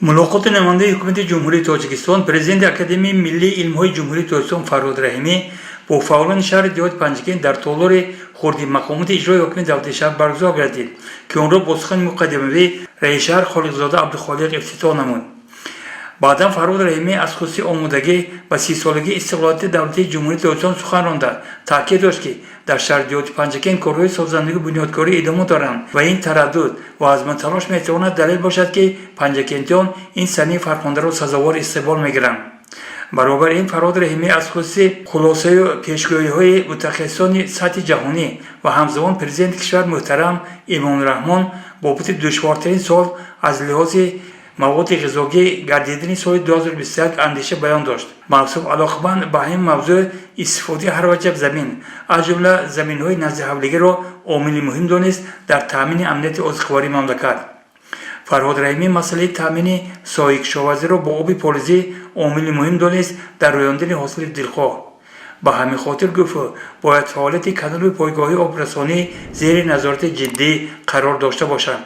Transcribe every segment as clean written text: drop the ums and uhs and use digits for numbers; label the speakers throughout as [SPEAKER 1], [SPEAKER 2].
[SPEAKER 1] ملاقات نماینده حکومت جمهوری تاجیکستان پرزیدنت اکادمی ملی علم‌های جمهوری تاجیکستان فرهاد رحیمی با فعالان شهر دیهات پنجگین در تالار خردی مقامات اجرای حکم دولت شهر برگزار گردید که آن را با سخن مقدمه رئیس شهر خالقزاده عبدالخالق افتتاح نمود. بعدا فرهاد رحیمی از خصوص آمادگی و 30 سالگی استقلالیت دولت جمهوری تاجیکستان سخن راند. تاکید داشت که در شهر دیهات پنجگین کارهای سازندگی و بنیادکاری ادامه دارند و این تردد و عزم تلاش میتواند دلیل باشد که پنجگینیان این سنی فرخنده را سزاوار استقبال میگیرند. برابر این فرهاد رحیمی از خصوص خلاصه پیشگویی‌های متخصصان سطح جهانی و همزمان پرزیدنت کشور محترم امان الرحمن بابت دشوارترین سال از لحاظ مواد غذایی گردیدن سال 2021 اندیشه بیان داشت. مخصوص علاقمند به این موضوع استفاده هر وجب زمین از جمله زمین‌های نزد حولگی را عامل مهم دانست در تامین امنیت آذوقه‌واری مملکت. فرهاد رحیمی مسئله تامین سایر کشاورزی را با آب پالیزی عامل مهم دانست در رویاندن حاصل دلخواه. به همین خاطر گفت باید فعالیت کانال پایگاهی آبرسانی زیر نظارت جدی قرار داشته باشد.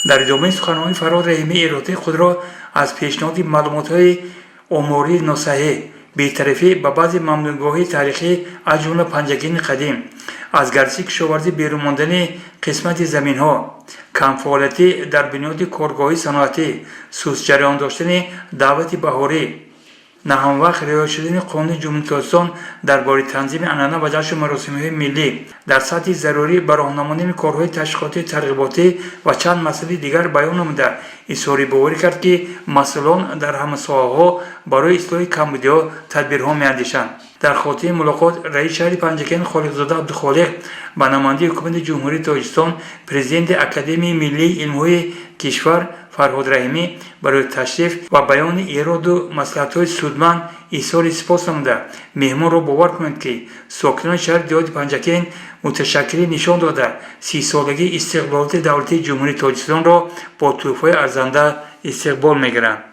[SPEAKER 1] در ادامه سخنرانی فرهاد رحیمی اراده خود را از پیشنهاد معلومات‌های آماری ناصحیح، بی‌طرفی به بعضی ممنوعگاه‌های تاریخی از جمله پنجگین قدیم، از گردش کشاورزی بیرون ماندن قسمت زمین‌ها، کم فعالیتی در بنیاد کارگاه‌های صنعتی، سست جریان داشتن دعوت بهاری، نه هموقت رعایت شدن قانون جمهوری تاجیکستان درباره تنظیم عنعنه و جشن و مراسم‌های ملی در سطح ضروری به راهنمایی کارهای تشویقاتی ترغیباتی و چند مسئله دیگر بیان نموده اظهار باوری کرد که مسئولان در همه ساحه‌ها برای اصلاح کمبودی‌ها تدبیرها می‌اندیشند. در خاطر ملاقات رئیس شهر پنجگین خالقزاده عبدالخالق به نماینده حکومت جمهوری تاجیکستان پرزیدنت اکادمی ملی علم‌های کشور فرهاد رحیمی برای تشریف و بیان ایراد و مصلحت‌های سودمند اظهار سپاس نموده مهمان را باور کنند که ساکنان شهر دیهات پنجگین متشکری نشان داده 30 سالگی استقلالیت دولت جمهوری تاجیکستان را با تحفه ارزنده استقبال می‌گیرند.